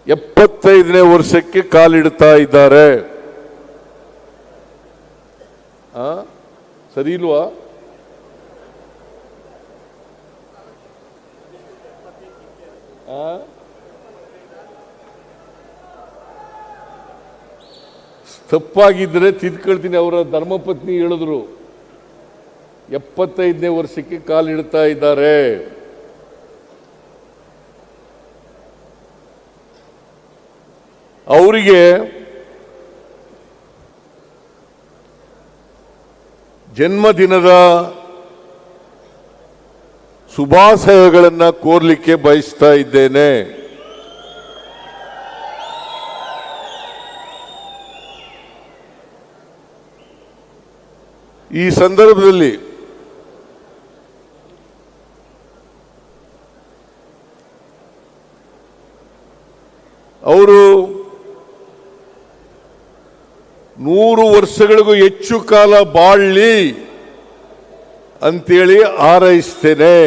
75ನೇ ವರ್ಷಕ್ಕೆ ಕಾಲಿಡ್ತಾ ಇದ್ದಾರೆ. ಸರಿ ಇಲ್ವಾ? ತಪ್ಪಾಗಿದ್ರೆ ತಿದ್ಕೊಳ್ತೀನಿ. ಅವರ ಧರ್ಮಪತ್ನಿ ಹೇಳಿದ್ರು 75ನೇ ವರ್ಷಕ್ಕೆ ಕಾಲಿಡ್ತಾ ಇದ್ದಾರೆ. ಅವರಿಗೆ ಜನ್ಮದಿನದ ಶುಭಾಶಯಗಳನ್ನು ಕೋರ್ಲಿಕ್ಕೆ ಬಯಸ್ತಾ ಇದ್ದೇನೆ. ಈ ಸಂದರ್ಭದಲ್ಲಿ ಅವರು 100 ವರ್ಷಗಳಿಗೂ ಹೆಚ್ಚು ಕಾಲ ಬಾಳ್ಲಿ ಅಂತೇಳಿ ಹಾರೈಸ್ತೇನೆ.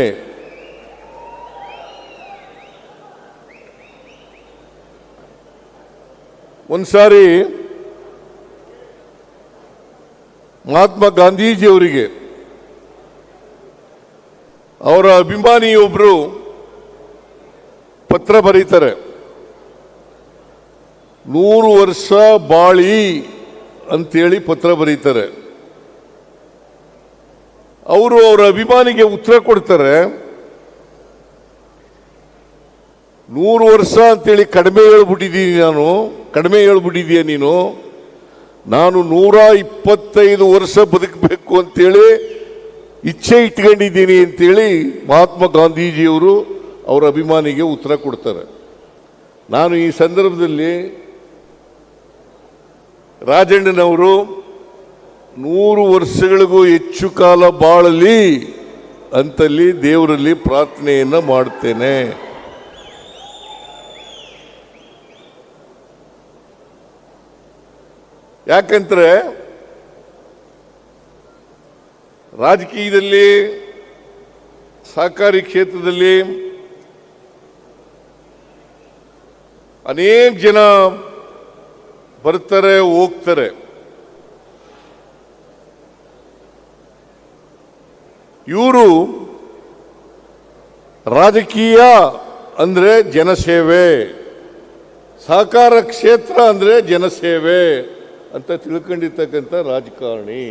ಒಂದ್ಸಾರಿ ಮಹಾತ್ಮ ಗಾಂಧೀಜಿಯವರಿಗೆ ಅವರ ಅಭಿಮಾನಿಯೊಬ್ಬರು ಪತ್ರ ಬರೀತಾರೆ, 100 ವರ್ಷ ಬಾಳಿ ಅಂತೇಳಿ ಪತ್ರ ಬರೀತಾರೆ. ಅವರು ಅವರ ಅಭಿಮಾನಿಗೆ ಉತ್ತರ ಕೊಡ್ತಾರೆ, 100 ವರ್ಷ ಅಂತೇಳಿ ಕಡಿಮೆ ಹೇಳ್ಬಿಟ್ಟಿದೀಯ ನೀನು. ನಾನು 125 ವರ್ಷ ಬದುಕಬೇಕು ಅಂತೇಳಿ ಇಚ್ಛೆ ಇಟ್ಕೊಂಡಿದ್ದೀನಿ ಅಂತೇಳಿ ಮಹಾತ್ಮ ಗಾಂಧೀಜಿಯವರು ಅವರ ಅಭಿಮಾನಿಗೆ ಉತ್ತರ ಕೊಡ್ತಾರೆ. ನಾನು ಈ ಸಂದರ್ಭದಲ್ಲಿ ರಾಜಣ್ಣನವರು 100 ವರ್ಷಗಳಿಗೂ ಹೆಚ್ಚು ಕಾಲ ಬಾಳಲಿ ಅಂತಲ್ಲಿ ದೇವರಲ್ಲಿ ಪ್ರಾರ್ಥನೆಯನ್ನ ಮಾಡ್ತೇನೆ. ಯಾಕಂದ್ರೆ ರಾಜಕೀಯದಲ್ಲಿ, ಸಹಕಾರಿ ಕ್ಷೇತ್ರದಲ್ಲಿ ಅನೇಕ ಜನ ಬರ್ತಾರೆ, ಹೋಗ್ತಾರೆ. ಇವರು ರಾಜಕೀಯ ಅಂದ್ರೆ ಜನಸೇವೆ, ಸಹಕಾರ ಕ್ಷೇತ್ರ ಅಂದ್ರೆ ಜನಸೇವೆ ಅಂತ ತಿಳ್ಕೊಂಡಿರ್ತಕ್ಕಂಥ ರಾಜಕಾರಣಿ.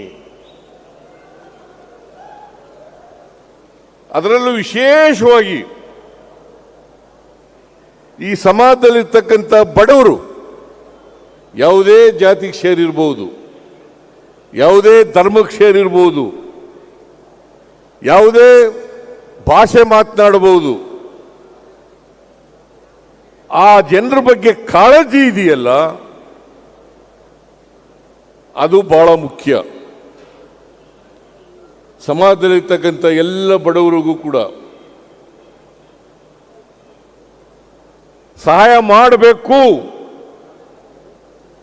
ಅದರಲ್ಲೂ ವಿಶೇಷವಾಗಿ ಈ ಸಮಾಜದಲ್ಲಿರ್ತಕ್ಕಂಥ ಬಡವರು, ಯಾವುದೇ ಜಾತಿಗೆ ಸೇರಿರ್ಬೋದು, ಯಾವುದೇ ಧರ್ಮಕ್ಕೆ ಸೇರಿರ್ಬೋದು, ಯಾವುದೇ ಭಾಷೆ ಮಾತನಾಡಬಹುದು, ಆ ಜನರ ಬಗ್ಗೆ ಕಾಳಜಿ ಇದೆಯಲ್ಲ, ಅದು ಬಹಳ ಮುಖ್ಯ. ಸಮಾಜದಲ್ಲಿರ್ತಕ್ಕಂಥ ಎಲ್ಲ ಬಡವರಿಗೂ ಕೂಡ ಸಹಾಯ ಮಾಡಬೇಕು,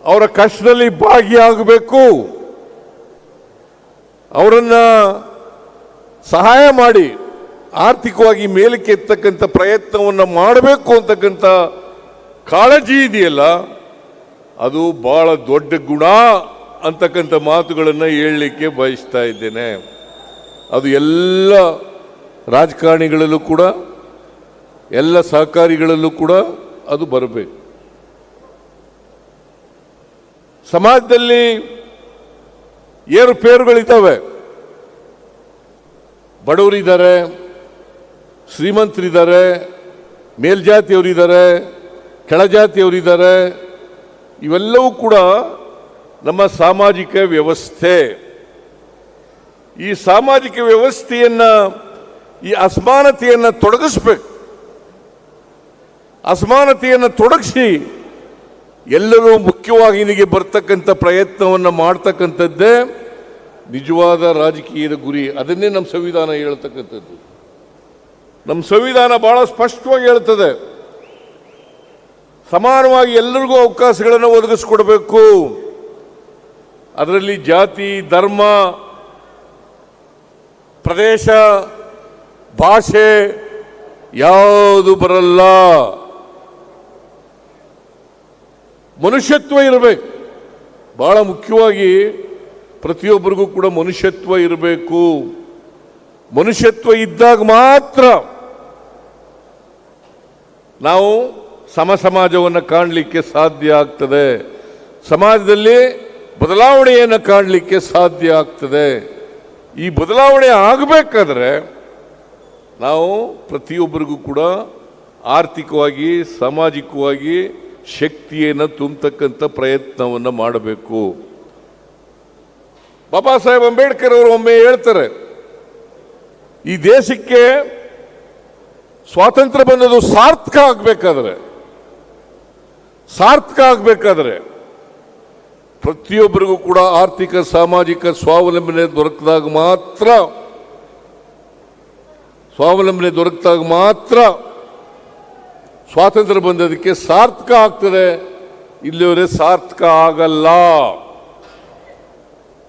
ಅವರ ಕಷ್ಟದಲ್ಲಿ ಭಾಗಿಯಾಗಬೇಕು, ಅವರನ್ನ ಸಹಾಯ ಮಾಡಿ ಆರ್ಥಿಕವಾಗಿ ಮೇಲಕ್ಕೆ ಎತ್ತಕ್ಕಂಥ ಪ್ರಯತ್ನವನ್ನು ಮಾಡಬೇಕು ಅಂತಕ್ಕಂಥ ಕಾಳಜಿ ಇದೆಯಲ್ಲ, ಅದು ಬಹಳ ದೊಡ್ಡ ಗುಣ ಅಂತಕ್ಕಂಥ ಮಾತುಗಳನ್ನು ಹೇಳಲಿಕ್ಕೆ ಬಯಸ್ತಾ ಇದ್ದೇನೆ. ಅದು ಎಲ್ಲ ರಾಜಕಾರಣಿಗಳಲ್ಲೂ ಕೂಡ, ಎಲ್ಲ ಸಹಕಾರಿಗಳಲ್ಲೂ ಕೂಡ ಅದು ಬರಬೇಕು. ಸಮಾಜದಲ್ಲಿ ಏರುಪೇರುಗಳಿದ್ದಾವೆ. ಬಡವರಿದ್ದಾರೆ, ಶ್ರೀಮಂತರಿದ್ದಾರೆ, ಮೇಲ್ಜಾತಿಯವರಿದ್ದಾರೆ, ಕೆಳಜಾತಿಯವರಿದ್ದಾರೆ. ಇವೆಲ್ಲವೂ ಕೂಡ ನಮ್ಮ ಸಾಮಾಜಿಕ ವ್ಯವಸ್ಥೆ. ಈ ಸಾಮಾಜಿಕ ವ್ಯವಸ್ಥೆಯನ್ನ, ಈ ಅಸಮಾನತೆಯನ್ನು ತೊಡಗಿಸ್ಬೇಕು. ಅಸಮಾನತೆಯನ್ನು ತೊಡಗಿಸಿ ಎಲ್ಲರೂ ಮುಖ್ಯವಾಹಿನಿಗೆ ಬರ್ತಕ್ಕಂಥ ಪ್ರಯತ್ನವನ್ನು ಮಾಡ್ತಕ್ಕಂಥದ್ದೇ ನಿಜವಾದ ರಾಜಕೀಯದ ಗುರಿ. ಅದನ್ನೇ ನಮ್ಮ ಸಂವಿಧಾನ ಹೇಳ್ತಕ್ಕಂಥದ್ದು. ನಮ್ಮ ಸಂವಿಧಾನ ಬಹಳ ಸ್ಪಷ್ಟವಾಗಿ ಹೇಳ್ತದೆ, ಸಮಾನವಾಗಿ ಎಲ್ಲರಿಗೂ ಅವಕಾಶಗಳನ್ನು ಒದಗಿಸ್ಕೊಡ್ಬೇಕು. ಅದರಲ್ಲಿ ಜಾತಿ, ಧರ್ಮ, ಪ್ರದೇಶ, ಭಾಷೆ ಯಾವುದು ಬರಲ್ಲ. ಮನುಷ್ಯತ್ವ ಇರಬೇಕು. ಬಹಳ ಮುಖ್ಯವಾಗಿ ಪ್ರತಿಯೊಬ್ಬರಿಗೂ ಕೂಡ ಮನುಷ್ಯತ್ವ ಇರಬೇಕು. ಮನುಷ್ಯತ್ವ ಇದ್ದಾಗ ಮಾತ್ರ ನಾವು ಸಮಾಜವನ್ನು ಕಾಣಲಿಕ್ಕೆ ಸಾಧ್ಯ ಆಗ್ತದೆ. ಸಮಾಜದಲ್ಲಿ ಬದಲಾವಣೆಯನ್ನು ಕಾಣಲಿಕ್ಕೆ ಸಾಧ್ಯ ಆಗ್ತದೆ. ಈ ಬದಲಾವಣೆ ಆಗಬೇಕಾದ್ರೆ ನಾವು ಪ್ರತಿಯೊಬ್ಬರಿಗೂ ಕೂಡ ಆರ್ಥಿಕವಾಗಿ ಸಾಮಾಜಿಕವಾಗಿ ಶಕ್ತಿಯನ್ನು ತುಂಬತಕ್ಕಂಥ ಪ್ರಯತ್ನವನ್ನು ಮಾಡಬೇಕು. ಬಾಬಾ ಸಾಹೇಬ್ ಅಂಬೇಡ್ಕರ್ ಅವರು ಒಮ್ಮೆ ಹೇಳ್ತಾರೆ, ಈ ದೇಶಕ್ಕೆ ಸ್ವಾತಂತ್ರ್ಯ ಬಂದದ್ದು ಸಾರ್ಥಕ ಆಗಬೇಕಾದ್ರೆ ಪ್ರತಿಯೊಬ್ಬರಿಗೂ ಕೂಡ ಆರ್ಥಿಕ ಸಾಮಾಜಿಕ ಸ್ವಾವಲಂಬನೆ ದೊರಕಿದಾಗ ಮಾತ್ರ ಸ್ವಾತಂತ್ರ್ಯ ಬಂದದಕ್ಕೆ ಸಾರ್ಥಕ ಆಗ್ತದೆ. ಇಲ್ಲಿವರೆ ಸಾರ್ಥಕ ಆಗಲ್ಲ.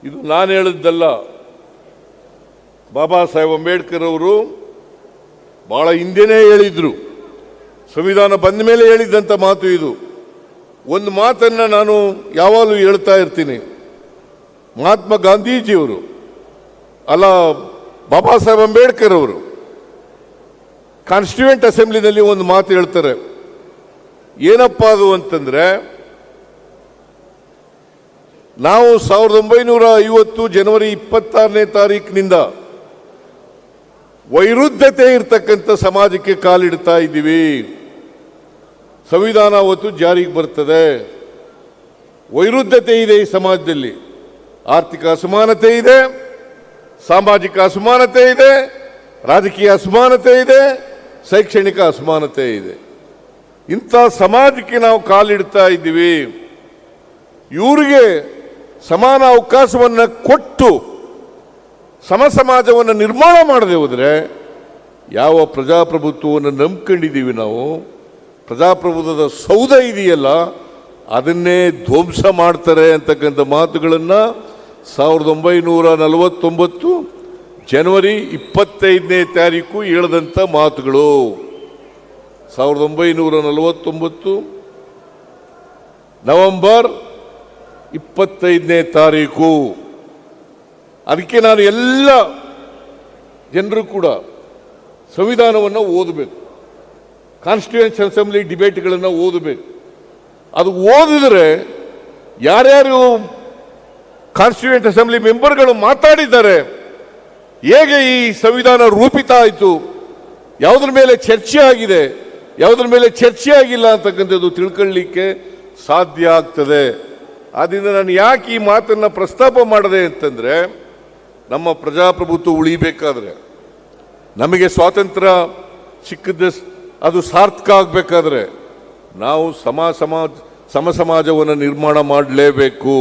ಇದು ನಾನು ಹೇಳಿದ್ದಲ್ಲ, ಬಾಬಾ ಸಾಹೇಬ್ ಅಂಬೇಡ್ಕರ್ ಅವರು ಬಹಳ ಹಿಂದೆನೇ ಹೇಳಿದ್ರು. ಸಂವಿಧಾನ ಬಂದ ಮೇಲೆ ಹೇಳಿದ್ದಂಥ ಮಾತು ಇದು. ಒಂದು ಮಾತನ್ನು ನಾನು ಯಾವಾಗಲೂ ಹೇಳ್ತಾ ಇರ್ತೀನಿ. ಮಹಾತ್ಮ ಗಾಂಧೀಜಿಯವರು ಅಲ್ಲ, ಬಾಬಾ ಸಾಹೇಬ್ ಅಂಬೇಡ್ಕರ್ ಅವರು ಕಾನ್ಸ್ಟಿಟ್ಯೂಯೆಂಟ್ ಅಸೆಂಬ್ಲಿನಲ್ಲಿ ಒಂದು ಮಾತು ಹೇಳ್ತಾರೆ. ಏನಪ್ಪ ಅದು ಅಂತಂದ್ರೆ, ನಾವು 1950 ಜನವರಿ 26ನೇ ತಾರೀಕಿನಿಂದ ವೈರುಧ್ಯತೆ ಇರತಕ್ಕಂಥ ಸಮಾಜಕ್ಕೆ ಕಾಲಿಡ್ತಾ ಇದ್ದೀವಿ. ಸಂವಿಧಾನ ಅವತ್ತು ಜಾರಿಗೆ ಬರ್ತದೆ. ವೈರುಧ್ಯತೆ ಇದೆ ಈ ಸಮಾಜದಲ್ಲಿ. ಆರ್ಥಿಕ ಅಸಮಾನತೆ ಇದೆ, ಸಾಮಾಜಿಕ ಅಸಮಾನತೆ ಇದೆ, ರಾಜಕೀಯ ಅಸಮಾನತೆ ಇದೆ, ಶೈಕ್ಷಣಿಕ ಅಸಮಾನತೆ ಇದೆ. ಇಂಥ ಸಮಾಜಕ್ಕೆ ನಾವು ಕಾಲಿಡ್ತಾ ಇದ್ದೀವಿ. ಇವರಿಗೆ ಸಮಾನ ಅವಕಾಶವನ್ನು ಕೊಟ್ಟು ಸಮಾಜವನ್ನು ನಿರ್ಮಾಣ ಮಾಡದೆ ಹೋದರೆ ಯಾವ ಪ್ರಜಾಪ್ರಭುತ್ವವನ್ನು ನಂಬ್ಕೊಂಡಿದ್ದೀವಿ ನಾವು, ಪ್ರಜಾಪ್ರಭುತ್ವದ ಸೌಧ ಇದೆಯಲ್ಲ ಅದನ್ನೇ ಧ್ವಂಸ ಮಾಡ್ತಾರೆ ಅಂತಕ್ಕಂಥ ಮಾತುಗಳನ್ನು 1949 ಜನವರಿ 25ನೇ ತಾರೀಕು ಹೇಳಿದಂಥ ಮಾತುಗಳು. 1949 ನವೆಂಬರ್ 25ನೇ ತಾರೀಕು. ಅದಕ್ಕೆ ನಾನು ಎಲ್ಲ ಜನರು ಕೂಡ ಸಂವಿಧಾನವನ್ನು ಓದಬೇಕು, ಕಾನ್ಸ್ಟಿಟ್ಯೂಯೆಂಟ್ ಅಸೆಂಬ್ಲಿ ಡಿಬೇಟ್ಗಳನ್ನು ಓದಬೇಕು. ಅದು ಓದಿದ್ರೆ ಯಾರ್ಯಾರು ಕಾನ್ಸ್ಟಿಟ್ಯೂಯೆಂಟ್ ಅಸೆಂಬ್ಲಿ ಮೆಂಬರ್ಗಳು ಮಾತಾಡಿದ್ದಾರೆ, ಹೇಗೆ ಈ ಸಂವಿಧಾನ ರೂಪಿತ ಆಯಿತು, ಯಾವುದ್ರ ಮೇಲೆ ಚರ್ಚೆ ಆಗಿದೆ, ಯಾವುದ್ರ ಮೇಲೆ ಚರ್ಚೆ ಆಗಿಲ್ಲ ಅಂತಕ್ಕಂಥದ್ದು ತಿಳ್ಕೊಳ್ಳಿಕ್ಕೆ ಸಾಧ್ಯ ಆಗ್ತದೆ. ಆದ್ದರಿಂದ ನಾನು ಯಾಕೆ ಈ ಮಾತನ್ನು ಪ್ರಸ್ತಾಪ ಮಾಡಿದೆ ಅಂತಂದರೆ, ನಮ್ಮ ಪ್ರಜಾಪ್ರಭುತ್ವ ಉಳಿಬೇಕಾದ್ರೆ, ನಮಗೆ ಸ್ವಾತಂತ್ರ್ಯ ಸಿಕ್ಕಿದ್ದ ಅದು ಸಾರ್ಥಕ ಆಗಬೇಕಾದ್ರೆ ನಾವು ಸಮಾಜವನ್ನು ನಿರ್ಮಾಣ ಮಾಡಲೇಬೇಕು.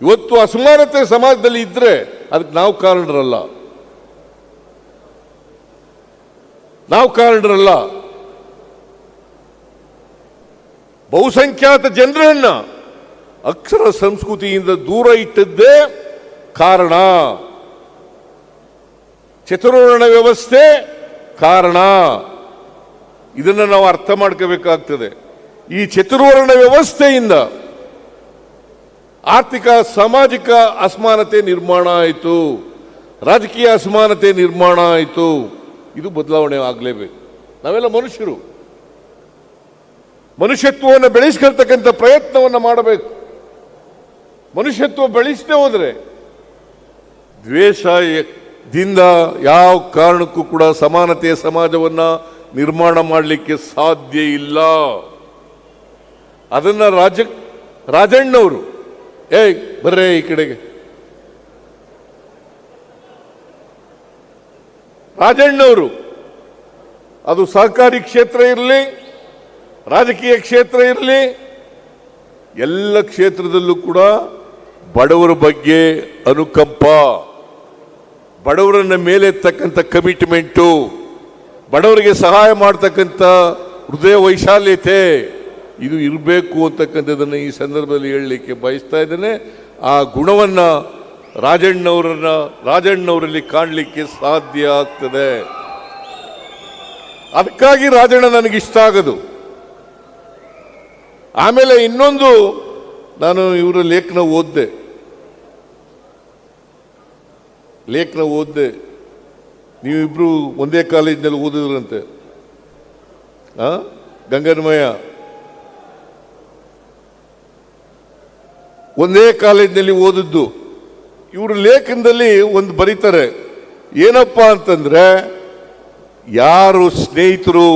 ಇವತ್ತು ಅಸಮಾನತೆ ಸಮಾಜದಲ್ಲಿ ಇದ್ರೆ ಅದಕ್ಕೆ ನಾವು ಕಾರಣರಲ್ಲ. ಬಹುಸಂಖ್ಯಾತ ಜನರನ್ನ ಅಕ್ಷರ ಸಂಸ್ಕೃತಿಯಿಂದ ದೂರ ಇಟ್ಟದ್ದೇ ಕಾರಣ. ಚತುರ್ವರ್ಣ ವ್ಯವಸ್ಥೆ ಕಾರಣ. ಇದನ್ನು ನಾವು ಅರ್ಥ ಮಾಡ್ಕೋಬೇಕಾಗ್ತದೆ. ಈ ಚತುರ್ವರ್ಣ ವ್ಯವಸ್ಥೆಯಿಂದ ಆರ್ಥಿಕ ಸಾಮಾಜಿಕ ಅಸಮಾನತೆ ನಿರ್ಮಾಣ ಆಯಿತು, ರಾಜಕೀಯ ಅಸಮಾನತೆ ನಿರ್ಮಾಣ ಆಯಿತು. ಇದು ಬದಲಾವಣೆ ಆಗಲೇಬೇಕು. ನಾವೆಲ್ಲ ಮನುಷ್ಯರು, ಮನುಷ್ಯತ್ವವನ್ನು ಬೆಳೆಸ್ಕೊಳ್ತಕ್ಕಂಥ ಪ್ರಯತ್ನವನ್ನು ಮಾಡಬೇಕು. ಮನುಷ್ಯತ್ವ ಬೆಳೆಸದೆ ಹೋದರೆ ದ್ವೇಷದಿಂದ ಯಾವ ಕಾರಣಕ್ಕೂ ಕೂಡ ಸಮಾನತೆಯ ಸಮಾಜವನ್ನು ನಿರ್ಮಾಣ ಮಾಡಲಿಕ್ಕೆ ಸಾಧ್ಯ ಇಲ್ಲ. ಅದನ್ನ ರಾಜಣ್ಣವರು ಬರ್ರೇ ಈ ಕಡೆಗೆ, ರಾಜಣ್ಣವರು ಅದು ಸಹಕಾರಿ ಕ್ಷೇತ್ರ ಇರಲಿ, ರಾಜಕೀಯ ಕ್ಷೇತ್ರ ಇರಲಿ, ಎಲ್ಲ ಕ್ಷೇತ್ರದಲ್ಲೂ ಕೂಡ ಬಡವರ ಬಗ್ಗೆ ಅನುಕಂಪ, ಬಡವರನ್ನ ಮೇಲೆತ್ತಕ್ಕಂಥ ಕಮಿಟ್ಮೆಂಟು, ಬಡವರಿಗೆ ಸಹಾಯ ಮಾಡ್ತಕ್ಕಂಥ ಹೃದಯ ವೈಶಾಲ್ಯತೆ ಇದು ಇರಬೇಕು ಅಂತಕ್ಕಂಥದ್ದನ್ನು ಈ ಸಂದರ್ಭದಲ್ಲಿ ಹೇಳಲಿಕ್ಕೆ ಬಯಸ್ತಾ ಇದ್ದೇನೆ. ಆ ಗುಣವನ್ನು ರಾಜಣ್ಣವರಲ್ಲಿ ಕಾಣಲಿಕ್ಕೆ ಸಾಧ್ಯ ಆಗ್ತದೆ. ಅದಕ್ಕಾಗಿ ರಾಜಣ್ಣ ನನಗಿಷ್ಟ ಆಗೋದು. ಆಮೇಲೆ ಇನ್ನೊಂದು, ನಾನು ಇವರ ಲೇಖನ ಓದಿದೆ. ನೀವಿಬ್ರು ಒಂದೇ ಕಾಲೇಜಿನಲ್ಲಿ ಓದಿದ್ರಂತೆ, ಗಂಗನ್ಮಯ ಒಂದೇ ಕಾಲೇಜಿನಲ್ಲಿ ಓದಿದ್ದು. ಇವರು ಲೇಖನದಲ್ಲಿ ಒಂದು ಬರೀತಾರೆ, ಏನಪ್ಪಾ ಅಂತಂದ್ರೆ, ಯಾರು ಸ್ನೇಹಿತರು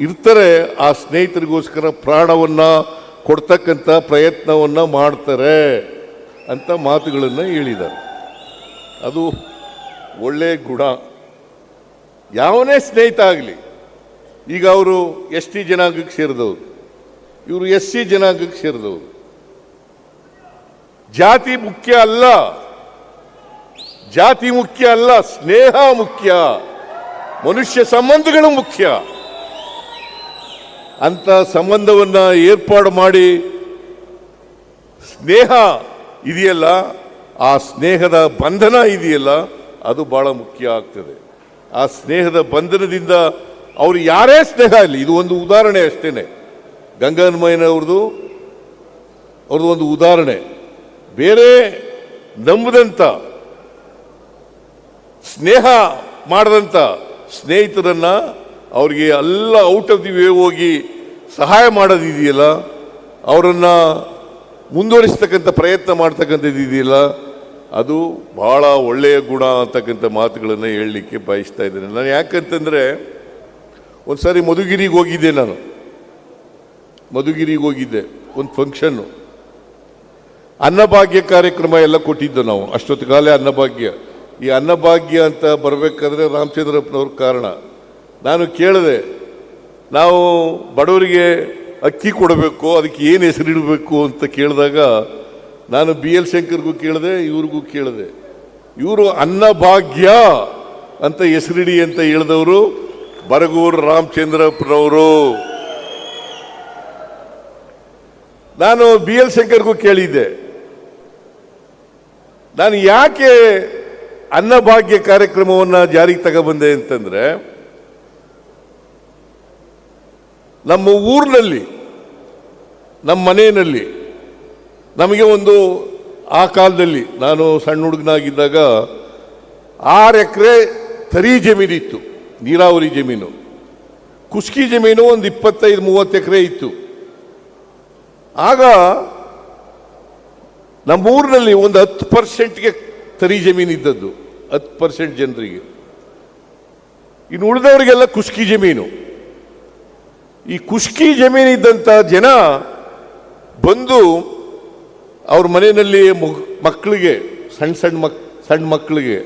ಇರ್ತಾರೆ ಆ ಸ್ನೇಹಿತರಿಗೋಸ್ಕರ ಪ್ರಾಣವನ್ನ ಕೊಡ್ತಕ್ಕಂಥ ಪ್ರಯತ್ನವನ್ನ ಮಾಡ್ತಾರೆ ಅಂತ ಮಾತುಗಳನ್ನು ಹೇಳಿದ್ದಾರೆ. ಅದು ಒಳ್ಳೆ ಗುಣ. ಯಾವನೇ ಸ್ನೇಹಿತ ಆಗಲಿ, ಈಗ ಅವರು ST ಜನಾಂಗಕ್ಕೆ ಸೇರಿದವರು, ಇವರು SC ಜನಾಂಗಕ್ಕೆ ಸೇರಿದವರು. ಜಾತಿ ಮುಖ್ಯ ಅಲ್ಲ, ಸ್ನೇಹ ಮುಖ್ಯ, ಮನುಷ್ಯ ಸಂಬಂಧಗಳು ಮುಖ್ಯ. ಅಂತ ಸಂಬಂಧವನ್ನ ಏರ್ಪಾಡು ಮಾಡಿ ಸ್ನೇಹ ಇದೆಯಲ್ಲ, ಆ ಸ್ನೇಹದ ಬಂಧನ ಇದೆಯಲ್ಲ, ಅದು ಬಹಳ ಮುಖ್ಯ ಆಗ್ತದೆ. ಆ ಸ್ನೇಹದ ಬಂಧನದಿಂದ ಅವರು ಯಾರೇ ಸ್ನೇಹ ಇಲ್ಲ, ಇದು ಒಂದು ಉದಾಹರಣೆ ಅಷ್ಟೇನೆ. ಗಂಗನ್ಮಯ್ಯನವ್ರದ್ದು ಒಂದು ಉದಾಹರಣೆ. ಬೇರೆ ನಂಬದಂತ ಸ್ನೇಹ ಮಾಡದಂತ ಸ್ನೇಹಿತರನ್ನ ಅವ್ರಿಗೆ ಎಲ್ಲ ಔಟ್ ಆಫ್ ದಿ ವೇ ಹೋಗಿ ಸಹಾಯ ಮಾಡೋದಿದೆಯಲ್ಲ, ಅವರನ್ನ ಮುಂದುವರಿಸ್ತಕ್ಕಂಥ ಪ್ರಯತ್ನ ಮಾಡ್ತಕ್ಕಂಥದ್ದು ಇದೆಯಲ್ಲ, ಅದು ಬಹಳ ಒಳ್ಳೆಯ ಗುಣ ಅಂತಕ್ಕಂಥ ಮಾತುಗಳನ್ನು ಹೇಳಲಿಕ್ಕೆ ಬಯಸ್ತಾ ಇದ್ದೇನೆ ನಾನು. ಯಾಕಂತಂದ್ರೆ, ಒಂದ್ಸಾರಿ ಮಧುಗಿರಿಗೆ ಹೋಗಿದ್ದೆ, ಒಂದು ಫಂಕ್ಷನ್ನು, ಅನ್ನಭಾಗ್ಯ ಕಾರ್ಯಕ್ರಮ ಎಲ್ಲ ಕೊಟ್ಟಿದ್ದು ನಾವು. ಅಷ್ಟೊತ್ತು ಕಾಲ ಅನ್ನಭಾಗ್ಯ. ಈ ಅನ್ನಭಾಗ್ಯ ಅಂತ ಬರಬೇಕಾದ್ರೆ ರಾಮಚಂದ್ರಪ್ಪನವ್ರ ಕಾರಣ. ನಾನು ಕೇಳಿದೆ, ನಾವು ಬಡವರಿಗೆ ಅಕ್ಕಿ ಕೊಡಬೇಕು, ಅದಕ್ಕೆ ಏನು ಹೆಸರಿಡಬೇಕು ಅಂತ ಕೇಳಿದಾಗ ನಾನು BL ಶಂಕರ್ಗೂ ಕೇಳಿದೆ, ಇವ್ರಿಗೂ ಕೇಳಿದೆ. ಇವರು ಅನ್ನಭಾಗ್ಯ ಅಂತ ಹೆಸರಿಡಿ ಅಂತ ಹೇಳಿದವರು ಬರಗೂರು ರಾಮಚಂದ್ರಪ್ಪನವರು. ನಾನು BL ಶಂಕರ್ಗೂ ಕೇಳಿದ್ದೆ, ನಾನು ಯಾಕೆ ಅನ್ನಭಾಗ್ಯ ಕಾರ್ಯಕ್ರಮವನ್ನು ಜಾರಿಗೆ ತಗೊಬಂದೆ ಅಂತಂದ್ರೆ, ನಮ್ಮ ಊರಿನಲ್ಲಿ, ನಮ್ಮ ಮನೆಯಲ್ಲಿ ನಮಗೆ ಒಂದು, ಆ ಕಾಲದಲ್ಲಿ ನಾನು ಸಣ್ಣ ಹುಡುಗನಾಗಿದ್ದಾಗ 6 ಎಕರೆ ತರಿ ಜಮೀನಿತ್ತು, ನೀರಾವರಿ ಜಮೀನು. ಕುಸ್ಕಿ ಜಮೀನು ಒಂದು 25-30 ಎಕರೆ ಇತ್ತು. ಆಗ ನಮ್ಮೂರಿನಲ್ಲಿ ಒಂದು 10%ಗೆ ತರಿ ಜಮೀನು ಇದ್ದದ್ದು, 10% ಜನರಿಗೆ. ಇನ್ನು ಉಳಿದವರಿಗೆಲ್ಲ ಕುಸ್ಕಿ ಜಮೀನು. ಈ ಕುಸ್ಕಿ ಜಮೀನಿದ್ದಂಥ ಜನ ಬಂದು ಅವ್ರ ಮನೆಯಲ್ಲಿ ಮಕ್ಕಳಿಗೆ, ಸಣ್ಣ ಮಕ್ಕಳಿಗೆ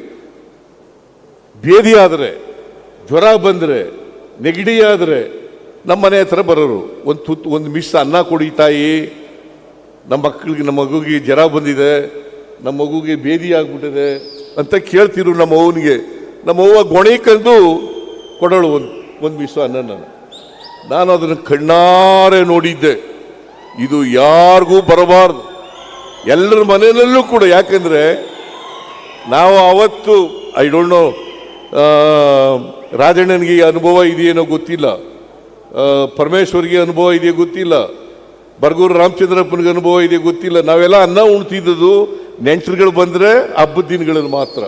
ಭೇದಿ ಆದರೆ, ಜ್ವರ ಬಂದರೆ, ನೆಗಡಿ ಆದರೆ ನಮ್ಮ ಮನೆ ಹತ್ರ ಬರೋರು. ಒಂದು ಮಿಸ್ ಅನ್ನ ಕೊಡಿ ತಾಯಿ, ನಮ್ಮ ಮಗುಗೆ ಜ್ವರ ಬಂದಿದೆ, ನಮ್ಮ ಮಗುಗೆ ಭೇದಿ ಆಗ್ಬಿಟ್ಟಿದೆ ಅಂತ ಕೇಳ್ತಿರು ನಮ್ಮ ಅವ್ವನಿಗೆ. ನಮ್ಮ ಅವ್ವ ಗೊಣಿಕಂದು ಕೊಡೋಳು ಒಂದು ಮಿಸ್ ಅನ್ನ. ನಾನು ಅದನ್ನು ಕಣ್ಣಾರೆ ನೋಡಿದ್ದೆ. ಇದು ಯಾರಿಗೂ ಬರಬಾರ್ದು, ಎಲ್ಲರ ಮನೆಯಲ್ಲೂ ಕೂಡ. ಯಾಕಂದ್ರೆ ನಾವು ಅವತ್ತು, ಐ ಡೋಂಟ್ ನೋ, ರಾಜಣ್ಣನಿಗೆ ಅನುಭವ ಇದೆಯೇನೋ ಗೊತ್ತಿಲ್ಲ, ಪರಮೇಶ್ವರ್ಗೆ ಅನುಭವ ಇದೆಯೋ ಗೊತ್ತಿಲ್ಲ, ಬರಗೂರು ರಾಮಚಂದ್ರಪ್ಪನಿಗೆ ಅನುಭವ ಇದೆಯೋ ಗೊತ್ತಿಲ್ಲ. ನಾವೆಲ್ಲ ಅನ್ನ ಉಣ್ತಿದ್ದದು ನೆಂಟರುಗಳು ಬಂದ್ರೆ ಹಬ್ಬದ ದಿನಗಳಲ್ಲಿ ಮಾತ್ರ.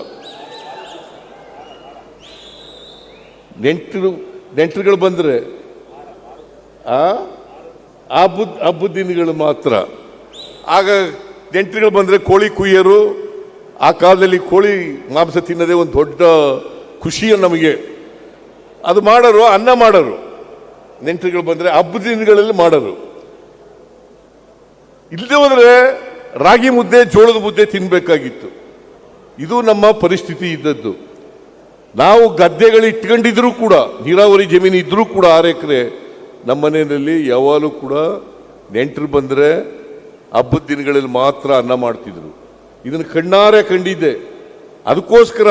ನೆಂಟರುಗಳು ಬಂದ್ರೆ ಹಬ್ಬದ ದಿನಗಳು ಮಾತ್ರ. ಆಗ ನೆಂಟರುಗಳು ಬಂದರೆ ಕೋಳಿ ಕುಯ್ಯರು. ಆ ಕಾಲದಲ್ಲಿ ಕೋಳಿ ಮಾಂಸ ತಿನ್ನೋದೇ ಒಂದು ದೊಡ್ಡ ಖುಷಿಯ ನಮಗೆ. ಅದು ಮಾಡೋರು, ಅನ್ನ ಮಾಡೋರು. ನೆಂಟರುಗಳು ಬಂದರೆ ಹಬ್ಬದ ದಿನಗಳಲ್ಲಿ ಮಾಡೋರು. ಇಲ್ಲದೆ ಹೋದರೆ ರಾಗಿ ಮುದ್ದೆ, ಜೋಳದ ಮುದ್ದೆ ತಿನ್ನಬೇಕಾಗಿತ್ತು. ಇದು ನಮ್ಮ ಪರಿಸ್ಥಿತಿ ಇದ್ದದ್ದು. ನಾವು ಗದ್ದೆಗಳು ಇಟ್ಕೊಂಡಿದ್ರು ಕೂಡ, ನೀರಾವರಿ ಜಮೀನು ಇದ್ರೂ ಕೂಡ 6 ಎಕರೆ, ನಮ್ಮ ಮನೆಯಲ್ಲಿ ಯಾವಾಗಲೂ ಕೂಡ ನೆಂಟರು ಬಂದರೆ ಹಬ್ಬದ ದಿನಗಳಲ್ಲಿ ಮಾತ್ರ ಅನ್ನ ಮಾಡ್ತಿದ್ರು. ಇದನ್ನು ಕಣ್ಣಾರೆ ಕಂಡಿದ್ದೆ. ಅದಕ್ಕೋಸ್ಕರ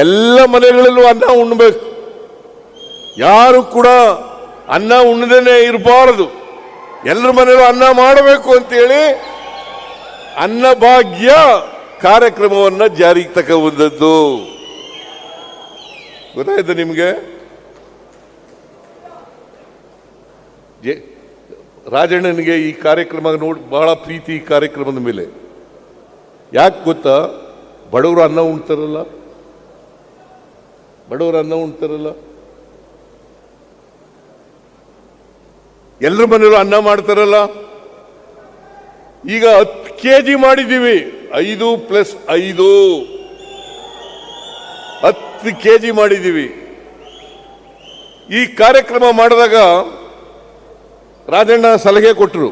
ಎಲ್ಲ ಮನೆಗಳಲ್ಲೂ ಅನ್ನ ಉಣ್ಣಬೇಕು, ಯಾರು ಕೂಡ ಅನ್ನ ಉಣ್ಣದೇನೆ ಇರಬಾರದು, ಎಲ್ಲರ ಮನೆಯಲ್ಲೂ ಅನ್ನ ಮಾಡಬೇಕು ಅಂತೇಳಿ ಅನ್ನಭಾಗ್ಯ ಕಾರ್ಯಕ್ರಮವನ್ನು ಜಾರಿಗೆ ತಗೊಂಡದ್ದು. ಗೊತ್ತಾಯ್ತು ನಿಮಗೆ? ರಾಜಣ್ಣನಿಗೆ ಈ ಕಾರ್ಯಕ್ರಮ ನೋಡಿ ಬಹಳ ಪ್ರೀತಿ. ಈ ಕಾರ್ಯಕ್ರಮದ ಮೇಲೆ ಯಾಕೆ ಗೊತ್ತಾ? ಬಡವರು ಅನ್ನ ಉಣ್ತಾರಲ್ಲ, ಎಲ್ಲರ ಮನೆಯಲ್ಲೂ ಅನ್ನ ಮಾಡ್ತಾರಲ್ಲ. ಈಗ 10 kg ಮಾಡಿದ್ದೀವಿ, 5+5 10 kg ಮಾಡಿದ್ದೀವಿ. ಈ ಕಾರ್ಯಕ್ರಮ ಮಾಡಿದಾಗ ರಾಜಣ್ಣ ಸಲಹೆ ಕೊಟ್ಟರು.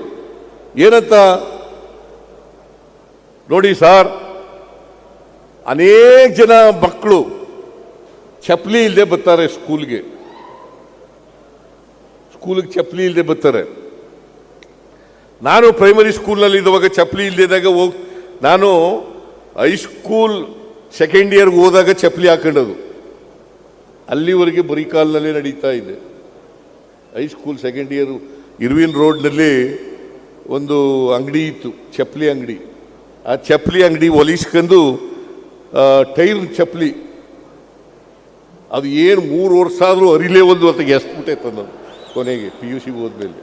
ಏನಂತ ನೋಡಿ ಸರ್, ಅನೇಕ ಜನ ಮಕ್ಕಳು ಚಪ್ಪಲಿ ಇಲ್ಲದೆ ಬರ್ತಾರೆ ಸ್ಕೂಲ್ಗೆ ಚಪ್ಪಲಿ ಇಲ್ಲದೆ ಬರ್ತಾರೆ. ನಾನು ಪ್ರೈಮರಿ ಸ್ಕೂಲ್ನಲ್ಲಿ ಇದ್ದಾಗ ಚಪ್ಪಲಿ ಇಲ್ಲದಾಗ ನಾನು ಹೈಸ್ಕೂಲ್ ಸೆಕೆಂಡ್ ಇಯರ್ಗೆ ಹೋದಾಗ ಚಪ್ಪಲಿ ಹಾಕೊಂಡದು. ಅಲ್ಲಿವರೆಗೆ ಬರೀ ಕಾಲಿನಲ್ಲೇ ನಡೀತಾ ಇದೆ. ಹೈಸ್ಕೂಲ್ ಸೆಕೆಂಡ್ ಇಯರ್ ಇರ್ವಿನ್ ರೋಡ್ನಲ್ಲಿ ಒಂದು ಅಂಗಡಿ ಇತ್ತು, ಚಪ್ಪಲಿ ಅಂಗಡಿ. ಆ ಚಪ್ಪಲಿ ಅಂಗಡಿ ಹೊಲಿಸ್ಕೊಂಡು ಟೈರ್ ಚಪ್ಪಲಿ, ಅದು ಏನು 3 ವರ್ಷ ಆದರೂ ಅರಿಲೇ ಒಂದು ಹೊತ್ತಿಗೆ ಎಸ್ಬಿಟ್ಟೈತೆ ನಾನು ಕೊನೆಗೆ PUC ಹೋದ್ಮೇಲೆ.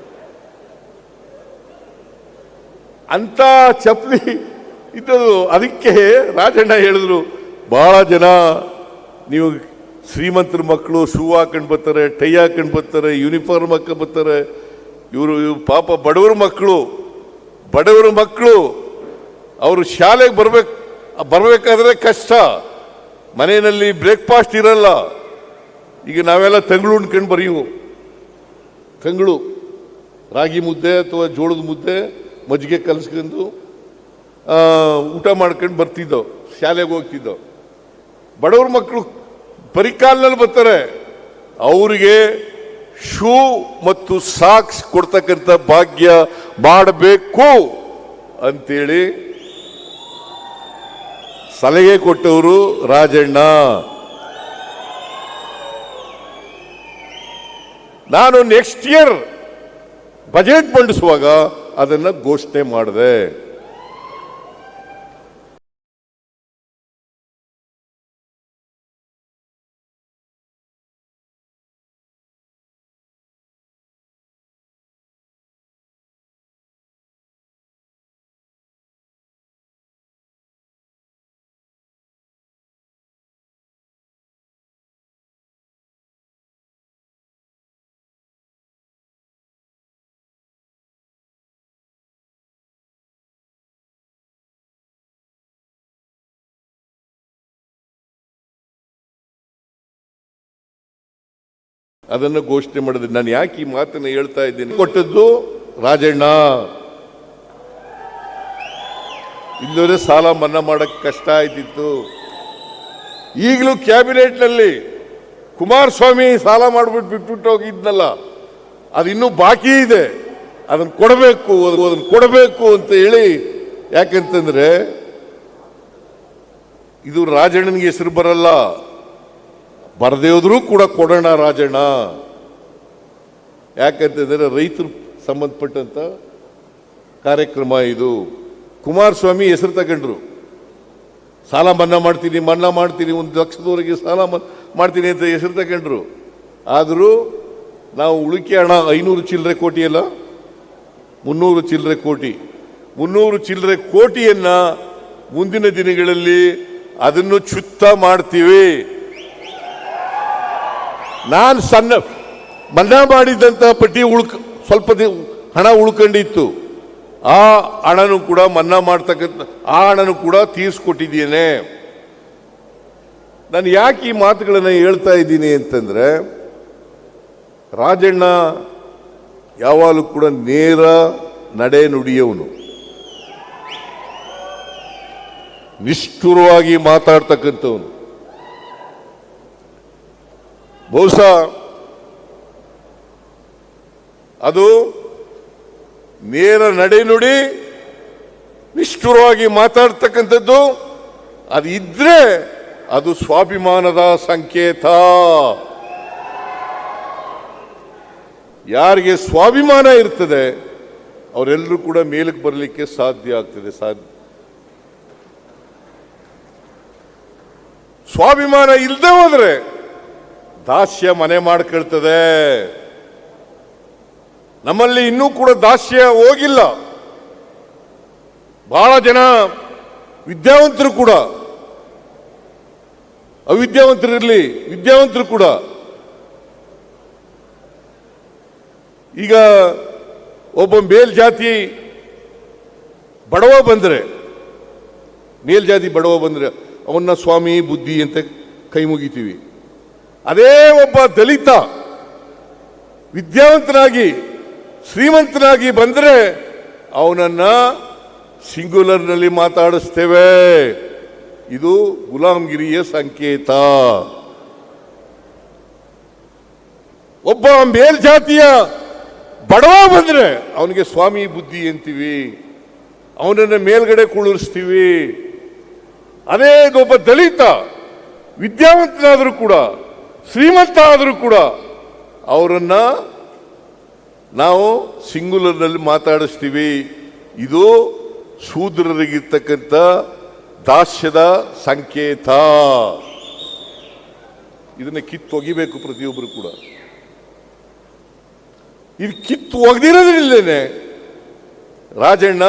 ಅಂತ ಚಪ್ಪಲಿ ಇದ್ದದು. ಅದಕ್ಕೆ ರಾಜಣ್ಣ ಹೇಳಿದ್ರು, ಬಹಳ ಜನ ನೀವು ಶ್ರೀಮಂತರ ಮಕ್ಕಳು ಶೂ ಹಾಕೊಂಡು ಬರ್ತಾರೆ, ಟೈ ಹಾಕೊಂಡು ಬರ್ತಾರೆ, ಯೂನಿಫಾರ್ಮ್ ಹಾಕೊಂಡು ಬರ್ತಾರೆ. ಇವರು ಪಾಪ ಬಡವರ ಮಕ್ಕಳು ಅವರು ಶಾಲೆಗೆ ಬರಬೇಕಾದ್ರೆ ಕಷ್ಟ, ಮನೆಯಲ್ಲಿ ಬ್ರೇಕ್ಫಾಸ್ಟ್ ಇರಲ್ಲ. ಈಗ ನಾವೆಲ್ಲ ತಂಗಳು ಉಣ್ಕೊಂಡು ಬರೀವು, ತಂಗಳು ರಾಗಿ ಮುದ್ದೆ ಅಥವಾ ಜೋಳದ ಮುದ್ದೆ ಮಜ್ಜಿಗೆ ಕಲಸ್ಕೊಂಡು ಊಟ ಮಾಡ್ಕೊಂಡು ಬರ್ತಿದ್ದೋ, ಶಾಲೆಗೆ ಹೋಗ್ತಿದ್ದೋ. ಬಡವ್ರ ಮಕ್ಕಳು ಬರೀ ಕಾಲಿನಲ್ಲಿ ಬರ್ತಾರೆ, ಅವರಿಗೆ ಶೂ ಮತ್ತು ಸಾಕ್ಸ್ ಕೊಡ್ತಕ್ಕಂಥ ಭಾಗ್ಯ ಮಾಡಬೇಕು ಅಂತೇಳಿ ಸಲಹೆ ಕೊಟ್ಟವರು ರಾಜಣ್ಣ. ನಾನು ನೆಕ್ಸ್ಟ್ ಇಯರ್ ಬಜೆಟ್ ಮಂಡಿಸುವಾಗ ಅದನ್ನು ಘೋಷಣೆ ಮಾಡಿದೆ. ಅದನ್ನು ಘೋಷಣೆ ಮಾಡಿದೆ. ನಾನು ಯಾಕೆ ಈ ಮಾತನ್ನು ಹೇಳ್ತಾ ಇದ್ದೀನಿ? ಕೊಟ್ಟದ್ದು ರಾಜಣ್ಣ. ಇಲ್ಲವರೆ ಸಾಲ ಮನ್ನಾ ಮಾಡಕ್ಕೆ ಕಷ್ಟ ಆಯ್ತಿತ್ತು. ಈಗಲೂ ಕ್ಯಾಬಿನೆಟ್ನಲ್ಲಿ ಕುಮಾರಸ್ವಾಮಿ ಸಾಲ ಬಿಟ್ಬಿಟ್ಟು ಹೋಗಿದ್ನಲ್ಲ, ಅದು ಇನ್ನೂ ಬಾಕಿ ಇದೆ, ಅದನ್ನು ಕೊಡಬೇಕು ಅಂತ ಹೇಳಿ. ಯಾಕಂತಂದ್ರೆ ಇದು ರಾಜಣ್ಣನಿಗೆ ಹೆಸರು ಬರಲ್ಲ, ಬರದೇ ಹೋದ್ರೂ ಕೂಡ ಕೊಡೋಣ ರಾಜಣ್ಣ. ಯಾಕಂತಂದ್ರೆ ರೈತರು ಸಂಬಂಧಪಟ್ಟಂತ ಕಾರ್ಯಕ್ರಮ ಇದು. ಕುಮಾರಸ್ವಾಮಿ ಹೆಸರು ತಗೊಂಡ್ರು, ಸಾಲ ಮನ್ನಾ ಮಾಡ್ತೀನಿ 1 ಲಕ್ಷದವರೆಗೆ ಸಾಲ ಮಾಡ್ತೀನಿ ಅಂತ ಹೆಸರು ತಗೊಂಡ್ರು. ಆದರೂ ನಾವು ಉಳಿಕೆ ಹಣ 500 ಚಿಲ್ಲರೆ ಕೋಟಿ ಅಲ್ಲ, 300 ಚಿಲ್ಲರೆ ಕೋಟಿ, 300 ಚಿಲ್ಲರೆ ಕೋಟಿಯನ್ನ ಮುಂದಿನ ದಿನಗಳಲ್ಲಿ ಅದನ್ನು ಚುತ್ತ ಮಾಡ್ತೀವಿ. ನಾನು ಮನ್ನಾ ಮಾಡಿದಂತ ಪಟ್ಟಿ ಸ್ವಲ್ಪ ಹಣ ಉಳ್ಕೊಂಡಿತ್ತು, ಆ ಹಣನು ಕೂಡ ಮನ್ನಾ ಮಾಡ್ತಕ್ಕಂಥ ಆ ಹಣನು ಕೂಡ ತೀರಿಸ್ಕೊಟ್ಟಿದ್ದೇನೆ. ನಾನು ಯಾಕೆ ಈ ಮಾತುಗಳನ್ನು ಹೇಳ್ತಾ ಇದ್ದೀನಿ ಅಂತಂದ್ರೆ, ರಾಜಣ್ಣ ಯಾವಾಗಲೂ ಕೂಡ ನೇರ ನಡೆ ನುಡಿಯವನು, ನಿಷ್ಠುರವಾಗಿ ಮಾತಾಡ್ತಕ್ಕಂಥವನು. ಬಹುಶಃ ಅದು ನೇರ ನಡೆ ನುಡಿ, ನಿಷ್ಠುರವಾಗಿ ಮಾತಾಡ್ತಕ್ಕಂಥದ್ದು ಅದು ಇದ್ರೆ ಅದು ಸ್ವಾಭಿಮಾನದ ಸಂಕೇತ. ಯಾರಿಗೆ ಸ್ವಾಭಿಮಾನ ಇರ್ತದೆ ಅವರೆಲ್ಲರೂ ಕೂಡ ಮೇಲಕ್ಕೆ ಬರಲಿಕ್ಕೆ ಸಾಧ್ಯ ಆಗ್ತದೆ. ಸ್ವಾಭಿಮಾನ ಇಲ್ಲದೆ ಹೋದ್ರೆ ದಾಸ್ಯ ಮನೆ ಮಾಡ್ಕೊಳ್ತದೆ. ನಮ್ಮಲ್ಲಿ ಇನ್ನೂ ಕೂಡ ದಾಸ್ಯ ಹೋಗಿಲ್ಲ. ಬಹಳ ಜನ ವಿದ್ಯಾವಂತರು ಕೂಡ, ಅವಿದ್ಯಾವಂತರಿರಲಿ, ವಿದ್ಯಾವಂತರು ಕೂಡ ಈಗ ಒಬ್ಬ ಮೇಲ್ಜಾತಿ ಬಡವ ಬಂದರೆ, ಮೇಲ್ಜಾತಿ ಬಡವ ಬಂದರೆ ಅವನ್ನ ಸ್ವಾಮಿ ಬುದ್ಧಿ ಅಂತ ಕೈ ಮುಗಿತೀವಿ. ಅದೇ ಒಬ್ಬ ದಲಿತ ವಿದ್ಯಾವಂತನಾಗಿ ಶ್ರೀಮಂತನಾಗಿ ಬಂದರೆ ಅವನನ್ನ ಸಿಂಗ್ಯುಲರ್ನಲ್ಲಿ ಮಾತಾಡಿಸ್ತೇವೆ. ಇದು ಗುಲಾಮಗಿರಿಯ ಸಂಕೇತ. ಒಬ್ಬ ಮೇಲ್ಜಾತಿಯ ಬಡವ ಬಂದ್ರೆ ಅವನಿಗೆ ಸ್ವಾಮಿ ಬುದ್ಧಿ ಅಂತೀವಿ, ಅವನನ್ನ ಮೇಲ್ಗಡೆ ಕುಳ್ಳಿಸ್ತೀವಿ. ಅದೇ ಒಬ್ಬ ದಲಿತ ವಿದ್ಯಾವಂತನಾದರೂ ಕೂಡ, ಶ್ರೀಮಂತ ಆದರೂ ಕೂಡ ಅವರನ್ನ ನಾವು ಸಿಂಗ್ಯುಲರ್ನಲ್ಲಿ ಮಾತಾಡಿಸ್ತೀವಿ. ಇದು ಶೂದ್ರರಿಗಿರ್ತಕ್ಕಂಥ ದಾಸ್ಯದ ಸಂಕೇತ. ಇದನ್ನ ಕಿತ್ತೊಗಿಬೇಕು ಪ್ರತಿಯೊಬ್ಬರು ಕೂಡ. ಇದು ಕಿತ್ತು ಒಗೆದಿರೋದ್ರಿಲ್ಲೇನೆ ರಾಜಣ್ಣ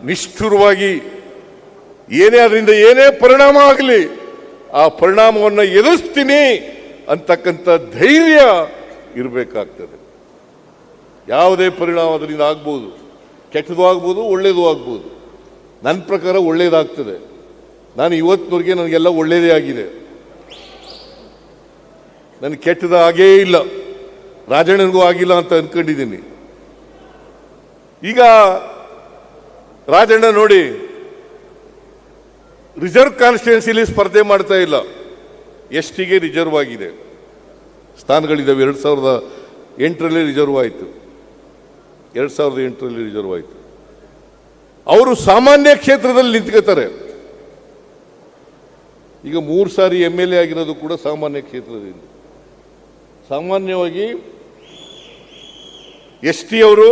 ನಿಷ್ಠುರವಾಗಿ ಅದರಿಂದ ಏನೇ ಪರಿಣಾಮ ಆಗಲಿ ಆ ಪರಿಣಾಮವನ್ನು ಎದುರಿಸ್ತೀನಿ ಅಂತಕ್ಕಂಥ ಧೈರ್ಯ ಇರಬೇಕಾಗ್ತದೆ. ಯಾವುದೇ ಪರಿಣಾಮ ಅದರಿಂದ ಆಗ್ಬೋದು, ಕೆಟ್ಟದ್ದು ಆಗ್ಬೋದು, ಒಳ್ಳೇದು ಆಗ್ಬೋದು. ನನ್ನ ಪ್ರಕಾರ ಒಳ್ಳೇದಾಗ್ತದೆ. ನಾನು ಇವತ್ತಿನವರೆಗೆ ನನಗೆಲ್ಲ ಒಳ್ಳೇದೇ ಆಗಿದೆ, ನನಗೆ ಕೆಟ್ಟದ ಆಗೇ ಇಲ್ಲ, ರಾಜಣ್ಣನಿಗೂ ಆಗಿಲ್ಲ ಅಂತ ಅನ್ಕೊಂಡಿದ್ದೀನಿ. ಈಗ ರಾಜಣ್ಣ ನೋಡಿ, ರಿಸರ್ವ್ ಕಾನ್ಸ್ಟಿಟ್ಯೂನ್ಸಿಲಿ ಸ್ಪರ್ಧೆ ಮಾಡ್ತಾ ಇಲ್ಲ, ಎಸ್ಟಿಗೆ ರಿಸರ್ವ್ ಆಗಿದೆ, ಸ್ಥಾನಗಳಿದ್ದಾವೆ. 2008ರಲ್ಲಿ ರಿಸರ್ವ್ ಆಯಿತು, 2008ರಲ್ಲಿ ರಿಸರ್ವ್ ಆಯಿತು. ಅವರು ಸಾಮಾನ್ಯ ಕ್ಷೇತ್ರದಲ್ಲಿ ನಿಂತ್ಕೋತಾರೆ. ಈಗ 3 ಸಾರಿ MLA ಆಗಿರೋದು ಕೂಡ ಸಾಮಾನ್ಯ ಕ್ಷೇತ್ರದಿಂದ. ಸಾಮಾನ್ಯವಾಗಿ ಅವರು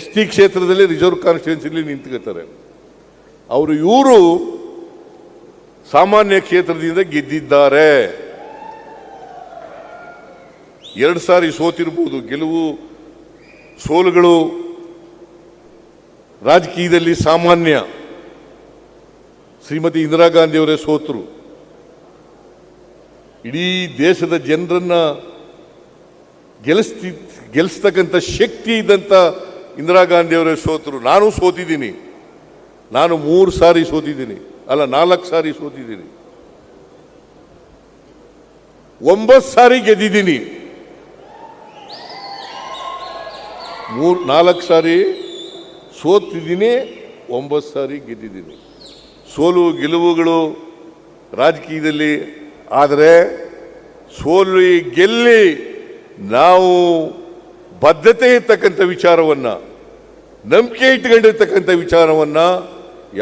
ST ಕ್ಷೇತ್ರದಲ್ಲಿ ರಿಸರ್ವ್ ಕಾನ್ಸ್ಟಿಟ್ಯೂನ್ಸಿಲಿ ನಿಂತ್ಕೋತಾರೆ. ಇವರು ಸಾಮಾನ್ಯ ಕ್ಷೇತ್ರದಿಂದ ಗೆದ್ದಿದ್ದಾರೆ. 2 ಸಾರಿ ಸೋತಿರ್ಬೋದು. ಗೆಲುವು ಸೋಲುಗಳು ರಾಜಕೀಯದಲ್ಲಿ ಸಾಮಾನ್ಯ. ಶ್ರೀಮತಿ ಇಂದಿರಾ ಗಾಂಧಿ ಅವರೇ ಸೋತರು. ಇಡೀ ದೇಶದ ಜನರನ್ನ ಗೆಲ್ಲಿಸ್ತಕ್ಕಂಥ ಶಕ್ತಿ ಇದ್ದಂಥ ಇಂದಿರಾ ಗಾಂಧಿ ಅವರೇ ಸೋತರು. ನಾನು ಸೋತಿದ್ದೀನಿ. ನಾನು 3 ಸಾರಿ ಸೋತಿದ್ದೀನಿ, ಅಲ್ಲ 4 ಸಾರಿ ಸೋತಿದ್ದೀನಿ. 9 ಸಾರಿ ಗೆದ್ದಿದ್ದೀನಿ. 4 ಸಾರಿ ಸೋತಿದ್ದೀನಿ, 9 ಸಾರಿ ಗೆದ್ದಿದ್ದೀನಿ. ಸೋಲು ಗೆಲುವುಗಳು ರಾಜಕೀಯದಲ್ಲಿ. ಆದರೆ ಸೋಲು ಗೆಲ್ಲಿ ನಾವು ಬದ್ಧತೆ ಇರ್ತಕ್ಕಂಥ ವಿಚಾರವನ್ನ, ನಂಬಿಕೆ ಇಟ್ಕೊಂಡಿರ್ತಕ್ಕಂಥ ವಿಚಾರವನ್ನ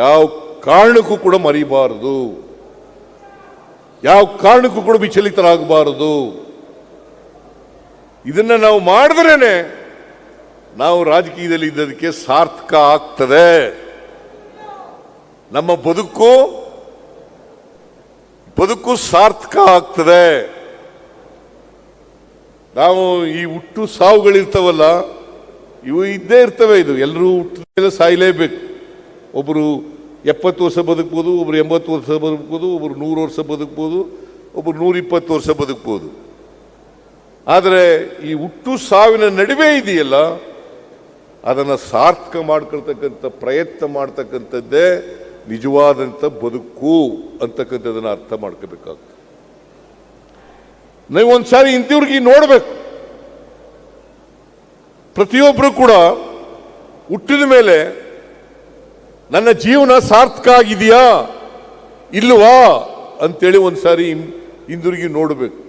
ಯಾವ ಕಾರಣಕ್ಕೂ ಕೂಡ ಮರಿಬಾರದು, ಯಾವ ಕಾರಣಕ್ಕೂ ಕೂಡ ವಿಚಲಿತರಾಗಬಾರದು. ಇದನ್ನ ನಾವು ಮಾಡಿದ್ರೇನೆ ನಾವು ರಾಜಕೀಯದಲ್ಲಿ ಇದ್ದದಕ್ಕೆ ಸಾರ್ಥಕ ಆಗ್ತದೆ. ನಮ್ಮ ಬದುಕು ಸಾರ್ಥಕ ಆಗ್ತದೆ. ನಾವು ಈ ಹುಟ್ಟು ಸಾವುಗಳಿರ್ತಾವಲ್ಲ, ಇವು ಇದ್ದೇ ಇರ್ತವೆ. ಇದು ಎಲ್ಲರೂ ಹುಟ್ಟಿದ ಮೇಲೆ ಸಾಯಲೇಬೇಕು. ಒಬ್ಬರು 70 ವರ್ಷ ಬದುಕ್ಬೋದು, ಒಬ್ರು 80 ವರ್ಷ ಬದುಕ್ಬೋದು, ಒಬ್ರು 100 ವರ್ಷ ಬದುಕ್ಬೋದು, ಒಬ್ರು 120 ವರ್ಷ ಬದುಕ್ಬೋದು. ಆದರೆ ಈ ಹುಟ್ಟು ಸಾವಿನ ನಡುವೆ ಇದೆಯಲ್ಲ, ಅದನ್ನು ಸಾರ್ಥಕ ಮಾಡ್ಕೊಳ್ತಕ್ಕಂಥ ಪ್ರಯತ್ನ ಮಾಡ್ತಕ್ಕಂಥದ್ದೇ ನಿಜವಾದಂಥ ಬದುಕು ಅಂತಕ್ಕಂಥದ್ದನ್ನು ಅರ್ಥ ಮಾಡ್ಕೋಬೇಕಾಗ್ತದೆ. ನೀವು ಒಂದ್ಸಾರಿ ಇಂಥವ್ರಿಗೆ ನೋಡ್ಬೇಕು. ಪ್ರತಿಯೊಬ್ಬರು ಕೂಡ ಹುಟ್ಟಿದ ಮೇಲೆ ನನ್ನ ಜೀವನ ಸಾರ್ಥಕ ಆಗಿದೆಯಾ ಇಲ್ವಾ ಅಂತೇಳಿ ಒಂದ್ಸಾರಿ ಹಿಂದಿರುಗಿ ನೋಡಬೇಕು.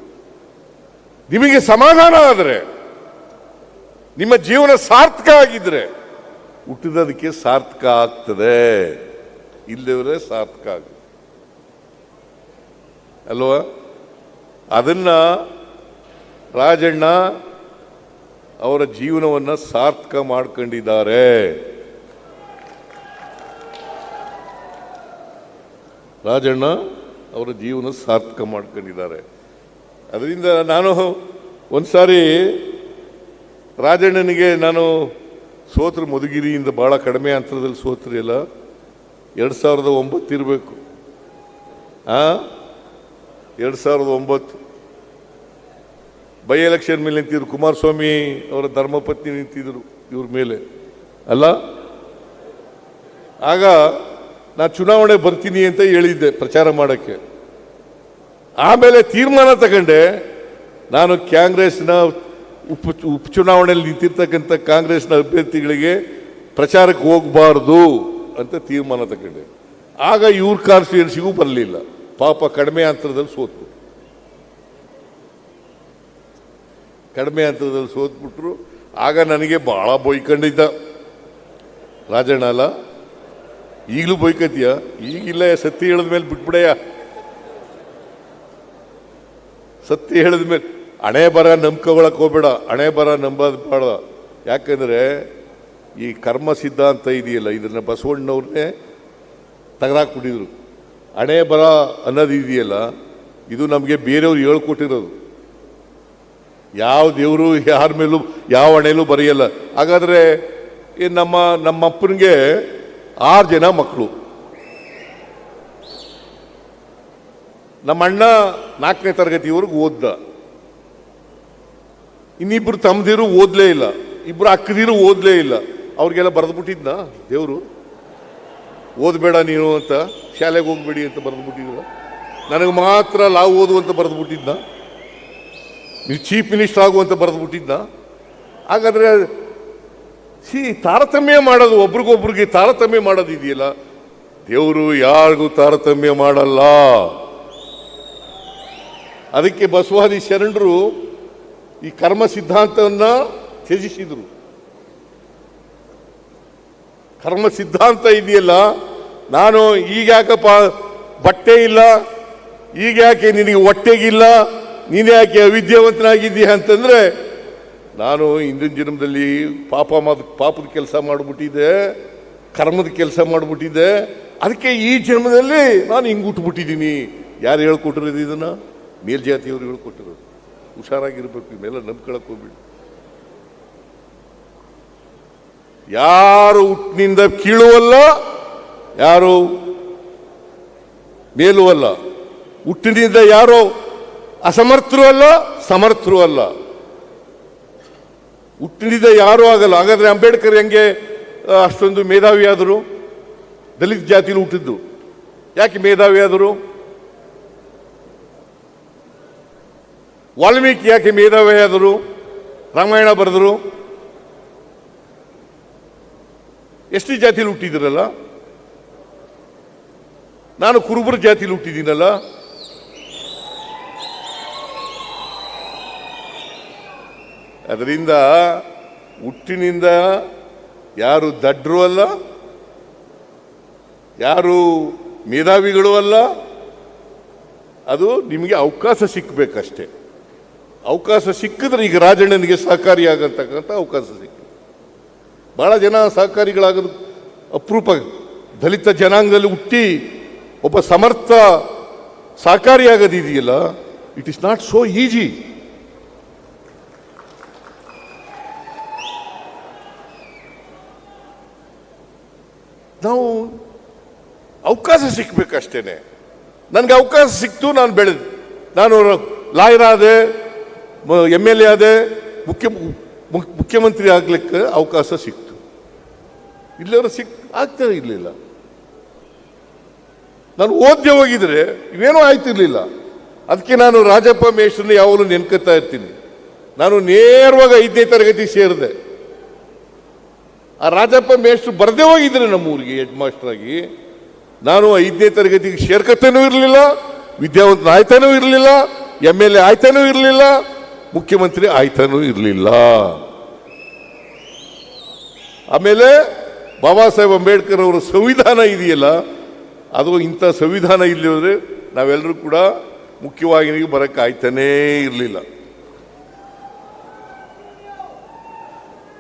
ನಿಮಗೆ ಸಮಾಧಾನ ಆದರೆ, ನಿಮ್ಮ ಜೀವನ ಸಾರ್ಥಕ ಆಗಿದ್ರೆ ಹುಟ್ಟಿದದಕ್ಕೆ ಸಾರ್ಥಕ ಆಗ್ತದೆ, ಇಲ್ಲವರೇ ಸಾರ್ಥಕ ಆಗುತ್ತೆ ಅಲ್ವಾ? ಅದನ್ನ ರಾಜಣ್ಣ ಅವರ ಜೀವನವನ್ನು ಸಾರ್ಥಕ ಮಾಡ್ಕೊಂಡಿದ್ದಾರೆ. ರಾಜಣ್ಣ ಅವರ ಜೀವನ ಸಾರ್ಥಕ ಮಾಡ್ಕೊಂಡಿದ್ದಾರೆ. ಅದರಿಂದ ನಾನು ಒಂದ್ಸಾರಿ ರಾಜಣ್ಣನಿಗೆ ನಾನು ಸೋತ್ರ ಮಧುಗಿರಿಯಿಂದ ಭಾಳ ಕಡಿಮೆ ಅಂತರದಲ್ಲಿ ಸೋತ್ರಿ ಅಲ್ಲ, 2009 ಇರಬೇಕು. 2009 ಬೈ ಎಲೆಕ್ಷನ್ ಮೇಲೆ ನಿಂತಿದ್ರು. ಕುಮಾರಸ್ವಾಮಿ ಅವರ ಧರ್ಮಪತ್ನಿ ನಿಂತಿದ್ರು ಇವ್ರ ಮೇಲೆ ಅಲ್ಲ. ಆಗ ನಾನು ಚುನಾವಣೆ ಬರ್ತೀನಿ ಅಂತ ಹೇಳಿದ್ದೆ ಪ್ರಚಾರ ಮಾಡೋಕ್ಕೆ. ಆಮೇಲೆ ತೀರ್ಮಾನ ತಗೊಂಡೆ, ನಾನು ಕಾಂಗ್ರೆಸ್ನ ಉಪಚುನಾವಣೆಯಲ್ಲಿ ನಿಂತಿರ್ತಕ್ಕಂಥ ಕಾಂಗ್ರೆಸ್ನ ಅಭ್ಯರ್ಥಿಗಳಿಗೆ ಪ್ರಚಾರಕ್ಕೆ ಹೋಗಬಾರ್ದು ಅಂತ ತೀರ್ಮಾನ ತಗೊಂಡೆ. ಆಗ ಇವ್ರ ಕಾನ್ಸ್ಟಿಟ್ಯೂನ್ಸಿಗೂ ಬರಲಿಲ್ಲ, ಪಾಪ ಕಡಿಮೆ ಅಂತರದಲ್ಲಿ ಸೋತು. ಕಡಿಮೆ ಅಂತರದಲ್ಲಿ ಸೋತ್ಬಿಟ್ರು. ಆಗ ನನಗೆ ಭಾಳ ಬೈಕೊಂಡಿದ್ದ ರಾಜಣ್ಣ. ಅಲ್ಲ, ಈಗಲೂ ಬೈಕತ್ತೀಯ? ಈಗಿಲ್ಲ, ಸತ್ಯ ಹೇಳಿದ ಮೇಲೆ ಬಿಟ್ಬಿಡೆಯ. ಸತ್ಯ ಹೇಳಿದ ಮೇಲೆ ಹಣೆ ಬರ ನಂಬ್ಕೊಳಕ್ಕೆ ಹೋಗ್ಬೇಡ, ಹಣೆ ಬರ ನಂಬೋದು ಬೇಡ. ಯಾಕಂದರೆ ಈ ಕರ್ಮ ಸಿದ್ಧಾಂತ ಇದೆಯಲ್ಲ, ಇದನ್ನು ಬಸವಣ್ಣವ್ರನ್ನೇ ತೆಗೆದಾಕ್ಬಿಟ್ಟಿದ್ರು. ಹಣೆ ಬರ ಅನ್ನೋದು ಇದೆಯಲ್ಲ, ಇದು ನಮಗೆ ಬೇರೆಯವ್ರು ಹೇಳ್ಕೊಟ್ಟಿರೋದು. ಯಾವ ದೇವರು ಯಾರ ಮೇಲೂ ಯಾವ ಹಣೆಯಲ್ಲೂ ಬರೆಯಲ್ಲ. ಹಾಗಾದರೆ ನಮ್ಮಪ್ಪನಿಗೆ 6 ಜನ ಮಕ್ಕಳು. ನಮ್ಮ ಅಣ್ಣ 4ನೇ ತರಗತಿವರೆಗೂ ಓದ್ದ. ಇನ್ನಿಬ್ರು ತಮ್ಮದಿರು ಓದಲೇ ಇಲ್ಲ, ಇಬ್ರು ಅಕ್ಕದಿರು ಓದಲೇ ಇಲ್ಲ. ಅವ್ರಿಗೆಲ್ಲ ಬರೆದ್ಬಿಟ್ಟಿದ್ನ ದೇವರು, ಓದಬೇಡ ನೀನು ಅಂತ, ಶಾಲೆಗೆ ಹೋಗ್ಬೇಡಿ ಅಂತ ಬರೆದ್ಬಿಟ್ಟಿದ್ರ? ನನಗೆ ಮಾತ್ರ ಲಾವ್ ಓದು ಅಂತ ಬರೆದ್ಬಿಟ್ಟಿದ್ನ? ನೀವು ಚೀಫ್ ಮಿನಿಸ್ಟರ್ ಆಗುವಂತ ಬರೆದ್ಬಿಟ್ಟಿದ್ನ? ಹಾಗಾದ್ರೆ ತಾರತಮ್ಯ ಮಾಡೋದು, ಒಬ್ರಿಗೊಬ್ರಿಗೆ ತಾರತಮ್ಯ ಮಾಡೋದು ಇದೆಯಲ್ಲ, ದೇವರು ಯಾರಿಗೂ ತಾರತಮ್ಯ ಮಾಡಲ್ಲ. ಅದಕ್ಕೆ ಬಸವಾದಿ ಶರಣರು ಈ ಕರ್ಮ ಸಿದ್ಧಾಂತವನ್ನ ತ್ಯಜಿಸಿದ್ರು. ಕರ್ಮ ಸಿದ್ಧಾಂತ ಇದೆಯಲ್ಲ, ನಾನು ಈಗ ಯಾಕಪ್ಪ ಬಟ್ಟೆ ಇಲ್ಲ, ಈಗ ಯಾಕೆ ನಿನಗೆ ಹೊಟ್ಟೆಗಿಲ್ಲ, ನೀನು ಯಾಕೆ ಅವಿದ್ಯಾವಂತನಾಗಿದ್ದೀಯ ಅಂತಂದ್ರೆ, ನಾನು ಹಿಂದಿನ ಜನ್ಮದಲ್ಲಿ ಪಾಪದ ಕೆಲಸ ಮಾಡಿಬಿಟ್ಟಿದ್ದೆ, ಕರ್ಮದ ಕೆಲಸ ಮಾಡಿಬಿಟ್ಟಿದ್ದೆ, ಅದಕ್ಕೆ ಈ ಜನ್ಮದಲ್ಲಿ ನಾನು ಹಿಂಗೆ ಹುಟ್ಟುಬಿಟ್ಟಿದ್ದೀನಿ. ಯಾರು ಹೇಳ್ಕೊಟ್ಟಿರೋದು ಇದನ್ನ? ಮೇಲ್ಜಾತಿಯವರು ಹೇಳ್ಕೊಟ್ಟಿರೋದು. ಹುಷಾರಾಗಿರ್ಬೇಕು, ಇವೆಲ್ಲ ನಂಬ್ಕೊಳಕ್ ಹೋಗ್ಬಿಡಿ. ಯಾರು ಹುಟ್ಟಿನಿಂದ ಕೀಳುವಲ್ಲ, ಯಾರು ಮೇಲೂ ಅಲ್ಲ. ಹುಟ್ಟಿನಿಂದ ಯಾರೋ ಅಸಮರ್ಥರು ಅಲ್ಲ, ಸಮರ್ಥರು ಅಲ್ಲ. ಹುಟ್ಟಿನಿಂದ ಯಾರೂ ಆಗಲ್ಲ. ಹಾಗಾದ್ರೆ ಅಂಬೇಡ್ಕರ್ ಹೆಂಗೆ ಅಷ್ಟೊಂದು ಮೇಧಾವಿ ಆದರು? ದಲಿತ ಜಾತಿಲಿ ಹುಟ್ಟಿದ್ದು, ಯಾಕೆ ಮೇಧಾವಿ ಆದರು? ವಾಲ್ಮೀಕಿ ಯಾಕೆ ಮೇಧಾವಿ ಆದರು? ರಾಮಾಯಣ ಬರೆದರು. ಎಸ್ಟಿ ಜಾತಿಲಿ ಹುಟ್ಟಿದ್ರಲ್ಲ, ನಾನು ಕುರುಬರ ಜಾತಿಲಿ ಹುಟ್ಟಿದ್ದೀನಲ್ಲ. ಅದರಿಂದ ಹುಟ್ಟಿನಿಂದ ಯಾರು ದಡ್ರು ಅಲ್ಲ, ಯಾರು ಮೇಧಾವಿಗಳು ಅಲ್ಲ. ಅದು ನಿಮಗೆ ಅವಕಾಶ ಸಿಕ್ಕಬೇಕಷ್ಟೇ. ಅವಕಾಶ ಸಿಕ್ಕಿದ್ರೆ, ಈಗ ರಾಜಣ್ಣನಿಗೆ ಸಹಕಾರಿಯಾಗತಕ್ಕಂಥ ಅವಕಾಶ ಸಿಕ್ಕಿದೆ. ಬಹಳ ಜನ ಸಹಕಾರಿಗಳಾಗೋದು ಅಪರೂಪ. ದಲಿತ ಜನಾಂಗದಲ್ಲಿ ಹುಟ್ಟಿ ಒಬ್ಬ ಸಮರ್ಥ ಸಹಕಾರಿಯಾಗೋದಿದೆಯಲ್ಲ, it is not so easy. ನಾವು ಅವಕಾಶ ಸಿಕ್ಬೇಕಷ್ಟೇನೆ. ನನಗೆ ಅವಕಾಶ ಸಿಕ್ತು, ನಾನು ಬೆಳೆದು, ನಾನು ಲಾಯರ್ ಆದೆ, MLA ಆದೆ, ಮುಖ್ಯಮಂತ್ರಿ ಆಗ್ಲಿಕ್ಕೆ ಅವಕಾಶ ಸಿಕ್ತು. ಇಲ್ಲವರು ಆಗ್ತಾ ಇರಲಿಲ್ಲ. ನಾನು ಓದ್ದೆ ಹೋಗಿದ್ರೆ ಇವೇನೂ ಆಯ್ತಿರ್ಲಿಲ್ಲ. ಅದಕ್ಕೆ ನಾನು ರಾಜಪ್ಪ ಮೇಷ್ಟ್ರನ್ನ ಯಾವಾಗಲೂ ನೆನ್ಕೊತಾ ಇರ್ತೀನಿ. ನಾನು ನೇರವಾಗಿ 5ನೇ ತರಗತಿ ಸೇರಿದೆ. ಆ ರಾಜಪ್ಪ ಮೇಷ್ಟ್ರು ಬರದೇ ಹೋಗಿದ್ರೆ ನಮ್ಮೂರಿಗೆ ಹೆಡ್ ಮಾಸ್ಟರ್ ಆಗಿ, ನಾನು 5ನೇ ತರಗತಿಗೆ ಸೇರ್ಕತನೂ ಇರಲಿಲ್ಲ, ವಿದ್ಯಾವಂತನ ಆಯ್ತಾನೂ ಇರಲಿಲ್ಲ, MLA ಆಯ್ತಾನೂ ಇರಲಿಲ್ಲ, ಮುಖ್ಯಮಂತ್ರಿ ಆಯ್ತಾನೂ ಇರಲಿಲ್ಲ. ಆಮೇಲೆ ಬಾಬಾ ಸಾಹೇಬ್ ಅಂಬೇಡ್ಕರ್ ಅವರ ಸಂವಿಧಾನ ಇದೆಯಲ್ಲ, ಅದು ಇಂಥ ಸಂವಿಧಾನ ಇಲ್ಲಿ ಹೋದ್ರೆ ನಾವೆಲ್ಲರೂ ಕೂಡ ಮುಖ್ಯವಾಹಿನಿಗೆ ಬರಕ್ಕೆ ಆಯ್ತಾನೇ ಇರಲಿಲ್ಲ.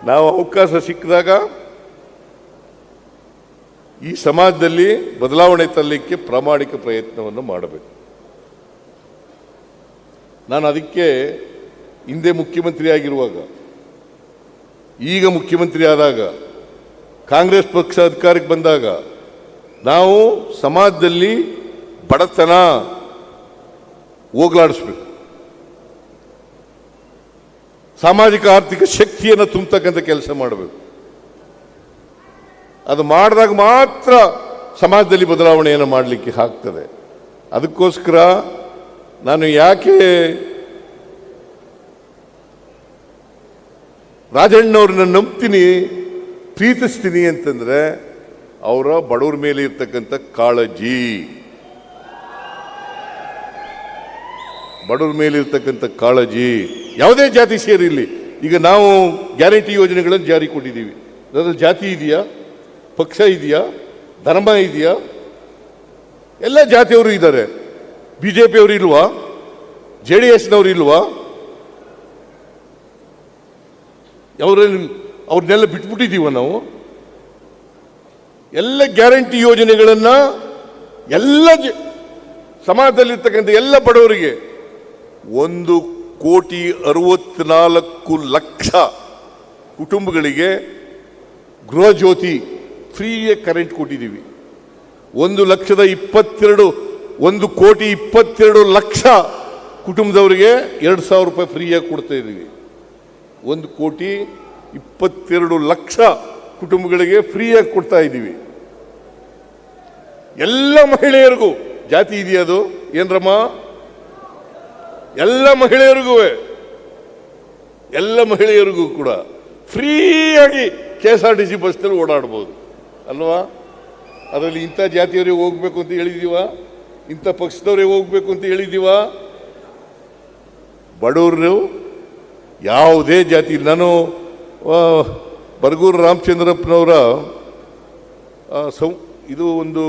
ನಾವು ಅವಕಾಶ ಸಿಕ್ಕಿದಾಗ ಈ ಸಮಾಜದಲ್ಲಿ ಬದಲಾವಣೆ ತರಲಿಕ್ಕೆ ಪ್ರಾಮಾಣಿಕ ಪ್ರಯತ್ನವನ್ನು ಮಾಡಬೇಕು. ನಾನು ಅದಕ್ಕೆ ಹಿಂದೆ ಮುಖ್ಯಮಂತ್ರಿ ಆಗಿರುವಾಗ ಈಗ ಮುಖ್ಯಮಂತ್ರಿ ಆದಾಗ, ಕಾಂಗ್ರೆಸ್ ಪಕ್ಷ ಅಧಿಕಾರಕ್ಕೆ ಬಂದಾಗ ನಾವು ಸಮಾಜದಲ್ಲಿ ಬಡತನ ಹೋಗಲಾಡಿಸ್ಬೇಕು, ಸಾಮಾಜಿಕ ಆರ್ಥಿಕ ಶಕ್ತಿಯನ್ನು ತುಂಬತಕ್ಕಂಥ ಕೆಲಸ ಮಾಡಬೇಕು. ಅದು ಮಾಡಿದಾಗ ಮಾತ್ರ ಸಮಾಜದಲ್ಲಿ ಬದಲಾವಣೆಯನ್ನು ಮಾಡಲಿಕ್ಕೆ ಆಗ್ತದೆ. ಅದಕ್ಕೋಸ್ಕರ ನಾನು ಯಾಕೆ ರಾಜಣ್ಣವ್ರನ್ನ ನಂಬ್ತೀನಿ, ಪ್ರೀತಿಸ್ತೀನಿ ಅಂತಂದ್ರೆ ಅವರ ಬಡವರ ಮೇಲೆ ಇರ್ತಕ್ಕಂಥ ಕಾಳಜಿ, ಬಡವರ ಮೇಲೆ ಇರ್ತಕ್ಕಂಥ ಕಾಳಜಿ. ಯಾವುದೇ ಜಾತಿ ಸೇರಿರಲಿ, ಈಗ ನಾವು ಗ್ಯಾರಂಟಿ ಯೋಜನೆಗಳನ್ನು ಜಾರಿ ಕೊಟ್ಟಿದ್ದೀವಿ. ಅದರಲ್ಲಿ ಜಾತಿ ಇದೆಯಾ, ಪಕ್ಷ ಇದೆಯಾ, ಧರ್ಮ ಇದೆಯಾ? ಎಲ್ಲ ಜಾತಿಯವರು ಇದ್ದಾರೆ. ಬಿಜೆಪಿಯವರು ಇಲ್ವಾ? JDSನವರು ಇಲ್ವಾ? ಅವ್ರನ್ನೆಲ್ಲ ಬಿಟ್ಬಿಟ್ಟಿದ್ದೀವ ನಾವು? ಎಲ್ಲ ಗ್ಯಾರಂಟಿ ಯೋಜನೆಗಳನ್ನು ಎಲ್ಲ ಸಮಾಜದಲ್ಲಿರ್ತಕ್ಕಂಥ ಎಲ್ಲ ಬಡವರಿಗೆ 1,64,00,000 ಕುಟುಂಬಗಳಿಗೆ ಗೃಹ ಜ್ಯೋತಿ ಫ್ರೀಯಾಗಿ ಕರೆಂಟ್ ಕೊಟ್ಟಿದ್ದೀವಿ. 1,22,00,000 ಕುಟುಂಬದವರಿಗೆ 2,000 ರೂಪಾಯಿ ಫ್ರೀಯಾಗಿ ಕೊಡ್ತಾ ಇದ್ದೀವಿ. 1,22,00,000 ಕುಟುಂಬಗಳಿಗೆ ಫ್ರೀಯಾಗಿ ಕೊಡ್ತಾ ಇದ್ದೀವಿ. ಎಲ್ಲ ಮಹಿಳೆಯರಿಗೂ ಜಾತಿ ಇದೆಯದು ಏನ್ರಮ್ಮ? ಎಲ್ಲ ಮಹಿಳೆಯರಿಗೂ ಕೂಡ ಫ್ರೀಯಾಗಿ KSRTC ಬಸ್ನಲ್ಲಿ ಓಡಾಡ್ಬೋದು ಅಲ್ವಾ? ಅದರಲ್ಲಿ ಇಂಥ ಜಾತಿಯವರಿಗೆ ಹೋಗ್ಬೇಕು ಅಂತ ಹೇಳಿದೀವ, ಇಂಥ ಪಕ್ಷದವರೇ ಹೋಗ್ಬೇಕು ಅಂತ ಹೇಳಿದೀವ? ಬಡವರು ಯಾವುದೇ ಜಾತಿ. ನಾನು ಬರಗೂರು ರಾಮಚಂದ್ರಪ್ಪನವರ ಇದು ಒಂದು